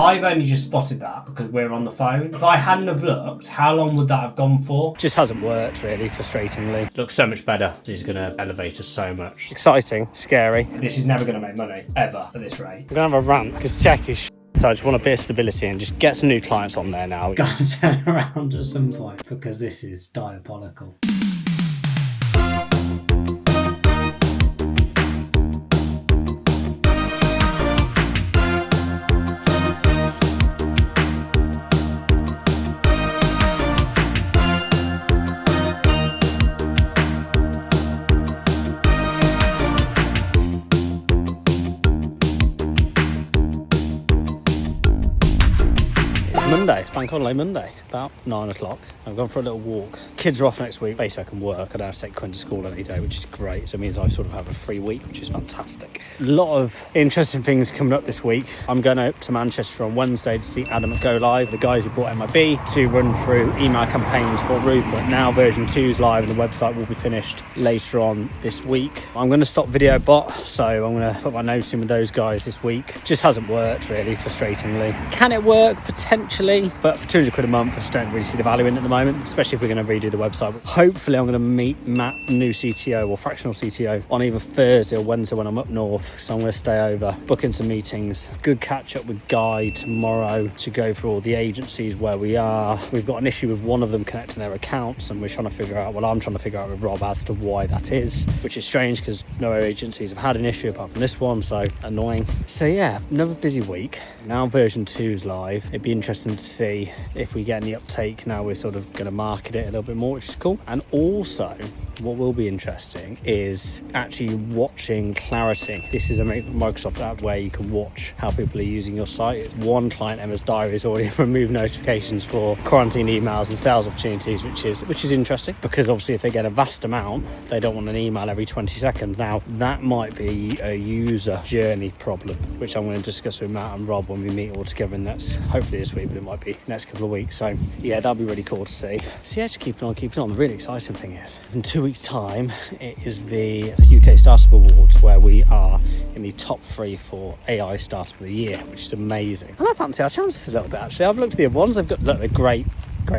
I've only just spotted that because we're on the phone. If I hadn't have looked, how long would that have gone for? Just hasn't worked really, frustratingly. Looks so much better. This is going to elevate us so much. Exciting, scary. This is never going to make money, ever, at this rate. I'm going to have a rant because tech is so I just want a bit of stability and just get some new clients on there now. Gotta turn around at some point because this is diabolical. Monday, it's Bank Holiday Monday, about 9 o'clock. I've gone for a little walk. Kids are off next week. Basically, I can work. I don't have to take Quinn to school any day, which is great. So it means I sort of have a free week, which is fantastic. A lot of interesting things coming up this week. I'm going up to Manchester on Wednesday to see Adam at Go Live, the guys who bought MIB, to run through email campaigns for Rupert. Now version 2 is live and the website will be finished later on this week. I'm going to stop Video Bot, so I'm going to put my notes in with those guys this week. Just hasn't worked really, frustratingly. Can it work? Potentially, but for 200 quid a month, I just don't really see the value in it at the moment, especially if we're going to redo the website. Hopefully I'm going to meet Matt, new CTO or fractional CTO, on either Thursday or Wednesday when I'm up north, so I'm going to stay over, book in some meetings. Good catch up with Guy tomorrow to go through all the agencies where we are. We've got an issue with one of them connecting their accounts, and we're trying to figure out, well, I'm trying to figure out with Rob as to why that is, which is strange because no agencies have had an issue apart from this one, so annoying. So yeah, another busy week. Now version 2 is live. It'd be interesting to see if we get any uptake. Now we're sort of going to market it a little bit more, which is cool. And also what will be interesting is actually watching Clarity. This is a Microsoft app where you can watch how people are using your site. One client, Emma's Diary, has already removed notifications for quarantine emails and sales opportunities, which is interesting, because obviously if they get a vast amount, they don't want an email every 20 seconds. Now that might be a user journey problem, which I'm going to discuss with Matt and Rob when we meet all together, and that's hopefully this week, but it might be next couple of weeks. So yeah, that'll be really cool to see. So yeah, just keeping on. The really exciting thing is in 2 weeks time, it is the UK Startup Awards, where we are in the top 3 for AI Startup of the Year, which is amazing. And I fancy our chances a little bit, actually. I've looked at the other ones. They're great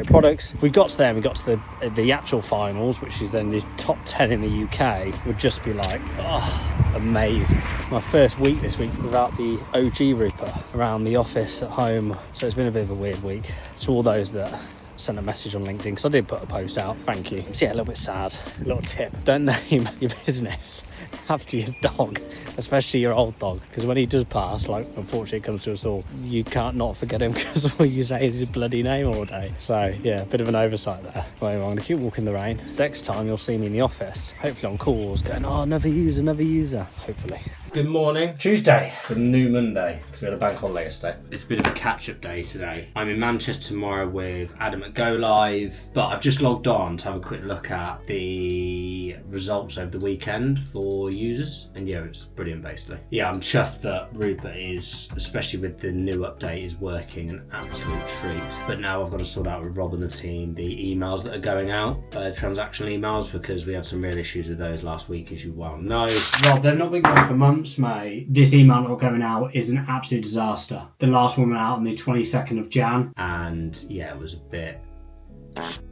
products. If we got to them, we got to the actual finals, which is then the top 10 in the UK, would just be like, oh, amazing. It's my first week this week without the OG Rupert around the office at home, so it's been a bit of a weird week. To all those that sent a message on LinkedIn, because I did put a post out, thank you. So yeah, a little bit sad. A little tip: don't name your business after your dog, especially your old dog, because when he does pass, like unfortunately it comes to us all, you can't not forget him because all you say is his bloody name all day. So yeah, a bit of an oversight there. But anyway, I'm going to keep walking the rain. Next time you'll see me in the office, hopefully on calls, going, oh, another user, hopefully. Good morning. Tuesday, the new Monday, because we had a bank holiday yesterday. It's a bit of a catch-up day today. I'm in Manchester tomorrow with Adam at Go Live, but I've just logged on to have a quick look at the results over the weekend for users, and yeah, it's brilliant basically. Yeah, I'm chuffed that Rupert is, especially with the new update, is working an absolute treat. But now I've got to sort out with Rob and the team the emails that are going out, transactional emails, because we had some real issues with those last week, as you well know. Rob, they've not been going for months, mate. This email not going out is an absolute disaster. The last one went out on the 22nd of Jan, and yeah, it was a bit...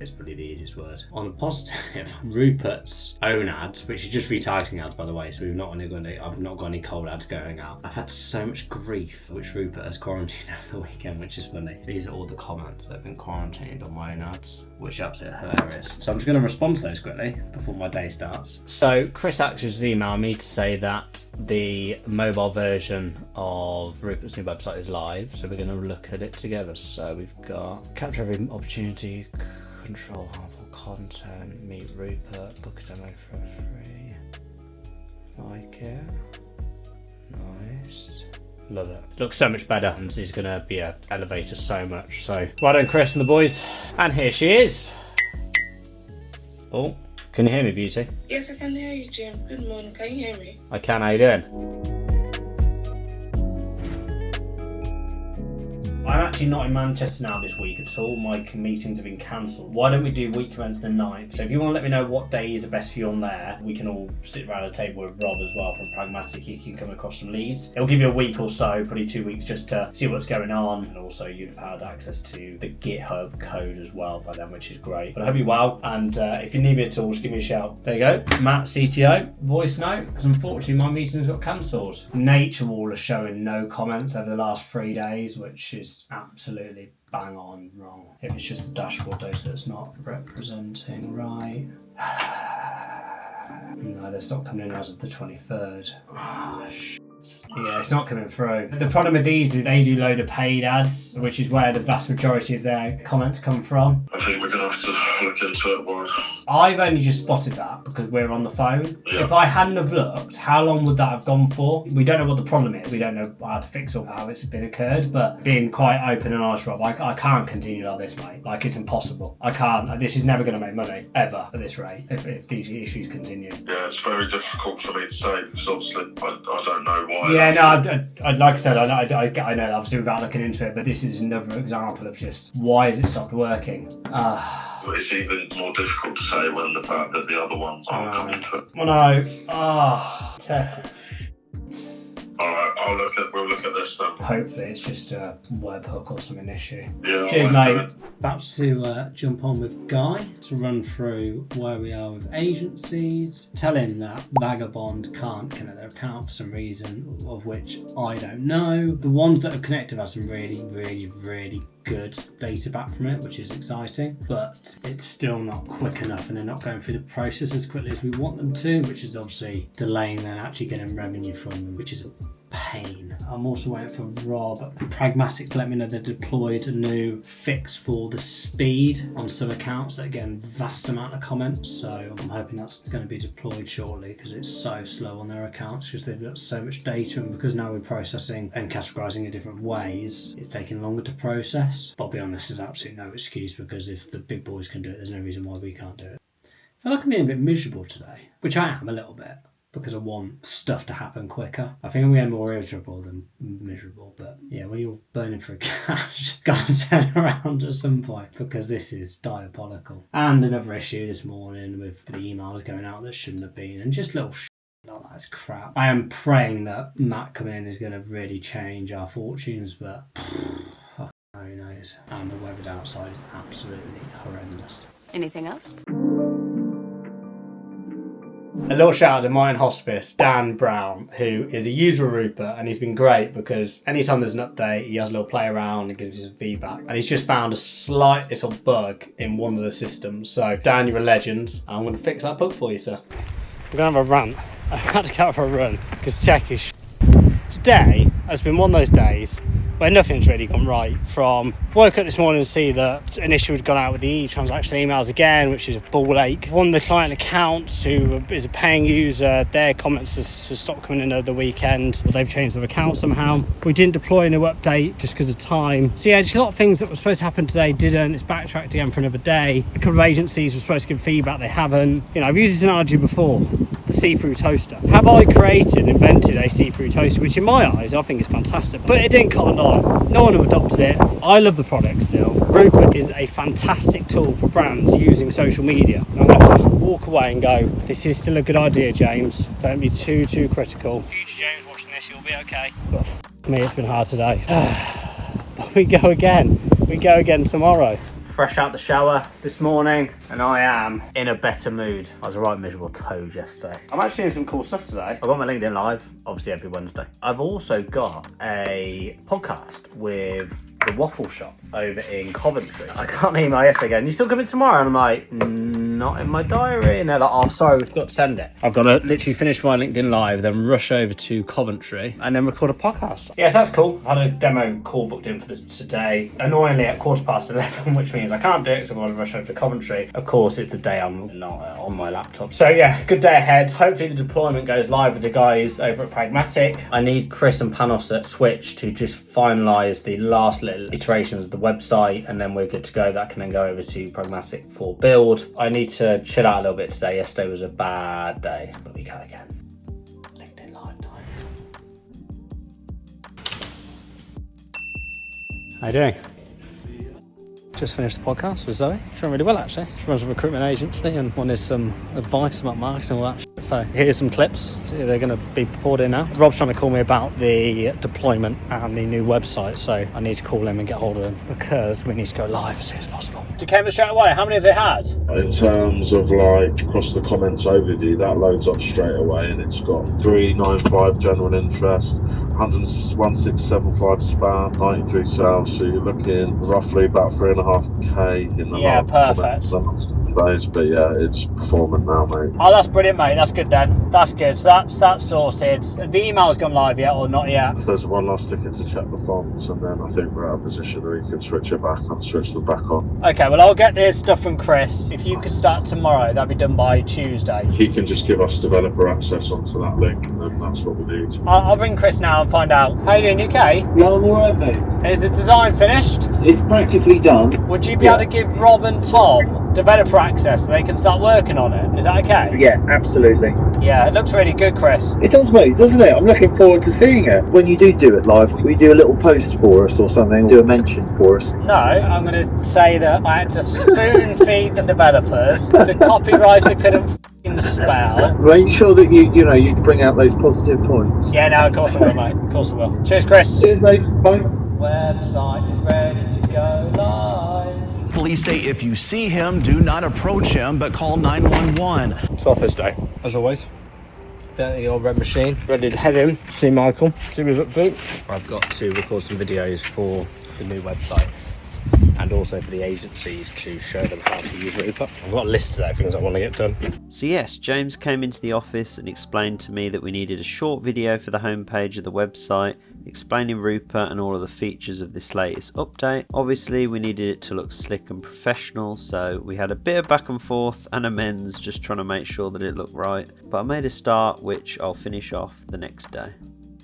It's probably the easiest word. On a positive, Rupert's own ads, which is just retargeting ads by the way, so I've not got any cold ads going out. I've had so much grief, which Rupert has quarantined over the weekend, which is funny. These are all the comments that have been quarantined on my own ads, which is absolutely hilarious. So I'm just going to respond to those quickly before my day starts. So Chris actually just emailed me to say that the mobile version of Rupert's new website is live, so we're going to look at it together. So we've got capture every opportunity, control harmful content, meet Rupert, book a demo for free. Like it. Nice. Love it. Looks so much better, and it's going to be an elevator so much. So well done, Chris and the boys. And here she is. Oh, can you hear me, beauty? Yes, I can hear you, James. Good morning. Can you hear me? I can. How you doing? I'm actually not in Manchester now this week at all. My meetings have been cancelled. Why don't we do week commence the 9th? So if you want to let me know what days are best for you on there, we can all sit around a table with Rob as well from Pragmatic. He can come across some leads. It'll give you a week or so, probably 2 weeks, just to see what's going on. And also you'd have had access to the GitHub code as well by then, which is great. But I hope you're well. And if you need me at all, just give me a shout. There you go. Matt, CTO, voice note, because unfortunately my meetings got cancelled. Nature Wall are showing no comments over the last 3 days, which is absolutely bang on wrong. If it's just the dashboard data that's not representing right. No, they're stopped coming in as of the 23rd. Oh, yeah, it's not coming through. The problem with these is they do load of paid ads, which is where the vast majority of their comments come from. I think we're going to have to look into it more. I've only just spotted that because we're on the phone. Yeah. If I hadn't have looked, how long would that have gone for? We don't know what the problem is. We don't know how to fix or how it's been occurred, but being quite open and honest, Rob, I can't continue like this, mate. Like, it's impossible. I can't. This is never going to make money, ever, at this rate, if these issues continue. Yeah, it's very difficult for me to say because obviously I don't know why. Yeah, no, I'd like I said, I know that obviously without looking into it, but this is another example of just why has it stopped working? It's even more difficult to say when the fact that the other ones aren't coming to it. Well, no. Terrible. Alright, we'll look at this then. Hopefully it's just a webhook or something issue. Yeah, cheers, mate. About to jump on with Guy to run through where we are with agencies. Tell him that Vagabond can't connect their account for some reason, of which I don't know. The ones that have connected have some really good data back from it, which is exciting, but it's still not quick enough and they're not going through the process as quickly as we want them to, which is obviously delaying them actually getting revenue from them, which is a pain. I'm also waiting for Rob Pragmatic to let me know they've deployed a new fix for the speed on some accounts that are getting vast amount of comments, so I'm hoping that's going to be deployed shortly because it's so slow on their accounts because they've got so much data, and because now we're processing and categorizing in different ways, it's taking longer to process. But I'll be honest, there's absolutely no excuse because if the big boys can do it, there's no reason why we can't do it. I feel like I'm being a bit miserable today, which I am a little bit, because I want stuff to happen quicker. I think I'm getting more irritable than miserable, but yeah, when you're burning for cash, gotta turn around at some point because this is diabolical. And another issue this morning with the emails going out that shouldn't have been, and just little like that's crap. I am praying that Matt coming in is going to really change our fortunes, but who knows. And the weather outside is absolutely horrendous. Anything else? A little shout out to mine hospice, Dan Brown, who is a user of Rupert, and he's been great because anytime there's an update, he has a little play around and gives you some feedback. And he's just found a slight little bug in one of the systems. So, Dan, you're a legend, and I'm going to fix that bug for you, sir. I'm going to have a rant. I had to go out for a run because tech is Today has been one of those days where nothing's really gone right. From woke up this morning to see that an issue had gone out with the e-transaction emails again, which is a ball ache. One of the client accounts who is a paying user, their comments has stopped coming in over the weekend. They've changed their account somehow. We didn't deploy a new update just because of time. So yeah, just a lot of things that were supposed to happen today didn't. It's backtracked again for another day. A couple of agencies were supposed to give feedback, they haven't. You know, I've used this analogy before. The see-through toaster. Have I invented a see-through toaster, which in my eyes I think is fantastic, but it didn't cotton on. No one have adopted it. I love the product still. Rupert is a fantastic tool for brands using social media. I'm going to just walk away and go, this is still a good idea, James. Don't be too critical. Future James watching this, you'll be okay. But for me, it's been hard today. But we go again tomorrow. Fresh out the shower this morning, and I am in a better mood. I was a right miserable toad yesterday. I'm actually doing some cool stuff today. I've got my LinkedIn Live, obviously every Wednesday. I've also got a podcast with the Waffle Shop over in Coventry. I got an email yesterday going, you still coming tomorrow? And I'm like, not in my diary. And they're like, oh, sorry, we forgot to send it. I've got to literally finish my LinkedIn Live, then rush over to Coventry and then record a podcast. Yes, that's cool. I had a demo call booked in for today. Annoyingly at 11:15, which means I can't do it because I'm going to rush over to Coventry. Of course, it's the day I'm not on my laptop. So yeah, good day ahead. Hopefully the deployment goes live with the guys over at Pragmatic. I need Chris and Panos at Switch to just finalise the last little iterations of the website, and then we're good to go. That can then go over to Pragmatic for build. I need to chill out a little bit today. Yesterday was a bad day, but we go again. LinkedIn Live time. How you doing? Just finished the podcast with Zoe. She's doing really well, actually. She runs a recruitment agency and wanted some advice about marketing and all that. So here's some clips. They're going to be poured in now. Rob's trying to call me about the deployment and the new website, so I need to call him and get hold of him because we need to go live as soon as possible. You came straight away. How many have they had? In terms of like across the comments overview, that loads up straight away, and it's got 395 general interest, 11675 spam, 93 sales. So you're looking roughly about 3.5k in the last perfect. days. But yeah, it's performing now, mate. Oh, that's brilliant, mate. That's good then. That's good. So that's sorted. The email's gone live yet or not yet? There's one last ticket to check the fonts, and then I think we're at a position where you can switch them back on. Okay, well, I'll get the stuff from Chris. If you could start tomorrow, that'd be done by Tuesday. He can just give us developer access onto that link, and then that's what we need. I'll ring Chris now and find out. How you doing, okay? Yeah, I'm alright, mate. Is the design finished? It's practically done. Would you be able to give Rob and Tom developer access so they can start working on it? Is that okay? Yeah, absolutely. Yeah, it looks really good, Chris. It does, mate, doesn't it? I'm looking forward to seeing it. When you do it live, will you do a little post for us or something? Do a mention for us? No, I'm going to say that I had to spoon feed the developers. The copywriter couldn't f***ing spell. Make sure that you bring out those positive points. Yeah, no, of course I will, mate. Of course I will. Cheers, Chris. Cheers, mate. Bye. Website is ready to go live. Police say if you see him, do not approach him, but call 911. It's office day, as always. There, the old red machine, ready to head in, see Michael, see what he's up to. I've got to record some videos for the new website and also for the agencies to show them how to use Rupert. I've got a list today of things I want to get done. So yes, James came into the office and explained to me that we needed a short video for the homepage of the website, explaining Rupert and all of the features of this latest update. Obviously we needed it to look slick and professional, so we had a bit of back and forth and amends just trying to make sure that it looked right. But I made a start which I'll finish off the next day.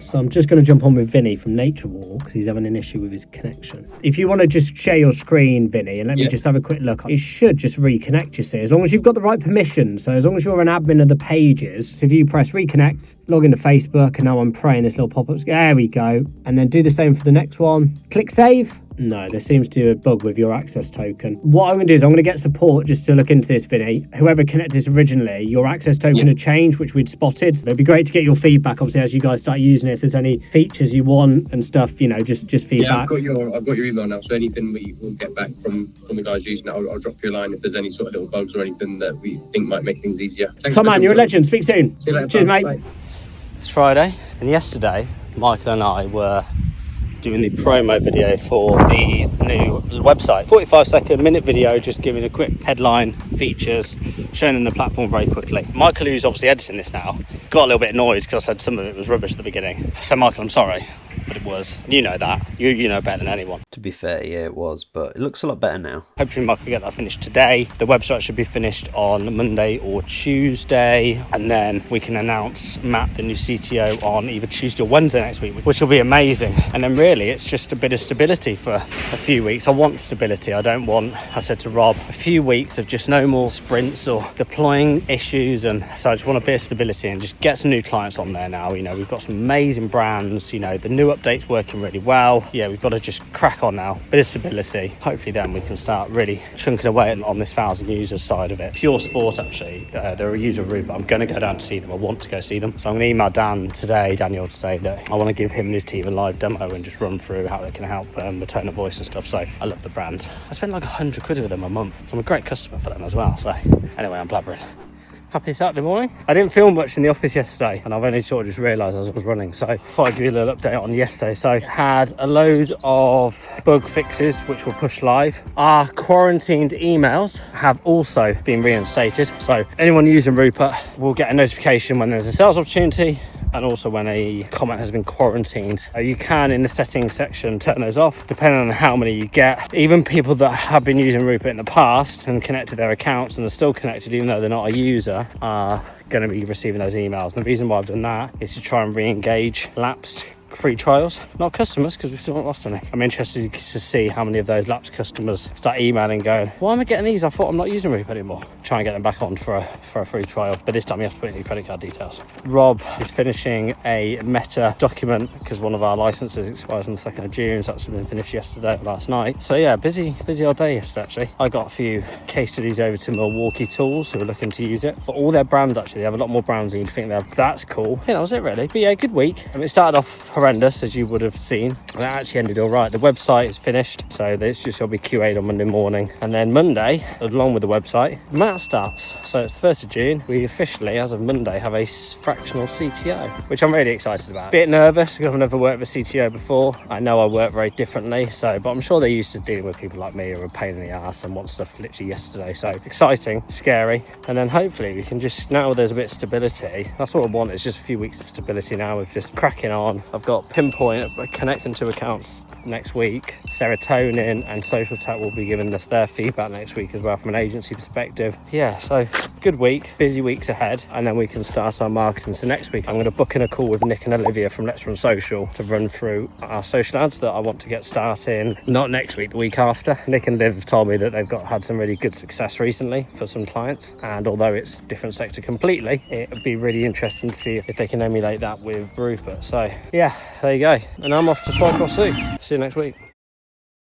So I'm just going to jump on with Vinny from Nature Walk because he's having an issue with his connection. If you want to just share your screen, Vinny, and let me just have a quick look. It should just reconnect, you see, as long as you've got the right permissions. So as long as you're an admin of the pages. So if you press reconnect, log into Facebook, and now I'm praying this little pop-up. There we go. And then do the same for the next one. Click save. No, there seems to be a bug with your access token. What I'm going to do is I'm going to get support just to look into this, Vinny. Whoever connected this originally, your access token had changed, which we'd spotted. So it'd be great to get your feedback, obviously, as you guys start using it. If there's any features you want and stuff, just feedback. Yeah, I've got your email now. So anything we will get back from the guys using it, I'll drop you a line if there's any sort of little bugs or anything that we think might make things easier. Thanks, Tom, man, you're a legend. Speak soon. See you later. Cheers, mate. Bye. It's Friday, and yesterday, Michael and I were doing the promo video for the new website. 45-second minute video, just giving a quick headline, features, showing them the platform very quickly. Michael, who's obviously editing this now, got a little bit of noise because I said some of it was rubbish at the beginning. So Michael, I'm sorry, but it was. You know that. You know better than anyone. To be fair, yeah, it was, but it looks a lot better now. Hopefully Michael will get that finished today. The website should be finished on Monday or Tuesday, and then we can announce Matt, the new CTO, on either Tuesday or Wednesday next week, which will be amazing. And then really it's just a bit of stability for a few weeks. I want stability. I don't want, I said to Rob, a few weeks of just no more sprints or deploying issues, and so I just want a bit of stability and just get some new clients on there now. We've got some amazing brands, the new update's working really well. Yeah, we've got to just crack on now, bit of stability. Hopefully then we can start really chunking away on this 1,000 users side of it. Pure Sport, actually, they're a user of Rupert. I'm going to go down to see them. I want to go see them, so I'm going to email Daniel to say that I want to give him and his team a live demo and just run through how they can help the tone of voice and stuff. So I love the brand. I spend like 100 quid with them a month, so I'm a great customer for them as well. So anyway, I'm blabbering. Happy Saturday morning. I didn't film much in the office yesterday, and I've only sort of just realised as I was running, so I thought I'd give you a little update on yesterday. So had a load of bug fixes which were pushed live. Our quarantined emails have also been reinstated, so anyone using Rupert will get a notification when there's a sales opportunity and also when a comment has been quarantined. You can, in the settings section, turn those off depending on how many you get. Even people that have been using Rupert in the past and connected their accounts and are still connected even though they're not a user are going to be receiving those emails. And the reason why I've done that is to try and re-engage lapsed free trials, not customers because we've still not lost any. I'm interested to see how many of those lapsed customers start emailing going, why am I getting these? I thought I'm not using Rupert anymore. Try and get them back on for a free trial, but this time you have to put in your credit card details. Rob is finishing a Meta document because one of our licenses expires on the 2nd of June, so that's been finished yesterday or last night. So yeah, busy old day yesterday actually. I got a few case studies over to Milwaukee Tools who are looking to use it for all their brands. Actually, they have a lot more brands than you'd think they have. That's cool. I think that was it really. But yeah, good week. I mean, it started off horrendous as you would have seen, and it actually ended all right. The website is finished, so it's just going to be QA'd on Monday morning, and then Monday, along with the website, Matt starts. So it's the 1st of June. We officially, as of Monday, have a fractional CTO, which I'm really excited about. Bit nervous because I've never worked with a CTO before. I know I work very differently, but I'm sure they're used to dealing with people like me who are a pain in the ass and want stuff literally yesterday. So exciting, scary, and then hopefully we can just, now there's a bit of stability, that's what I want, is just a few weeks of stability now of just cracking on. I've got Pinpoint connecting to accounts next week. Serotonin and Social Tech will be giving us their feedback next week as well from an agency perspective. Yeah, so good week, busy weeks ahead, and then we can start our marketing. So next week I'm going to book in a call with Nick and Olivia from Let's Run Social to run through our social ads that I want to get starting, not next week, the week after. Nick and Liv have told me that they've had some really good success recently for some clients, and although it's a different sector completely, it would be really interesting to see if they can emulate that with Rupert. So yeah, there you go, and I'm off to Twycross Zoo. See you next week.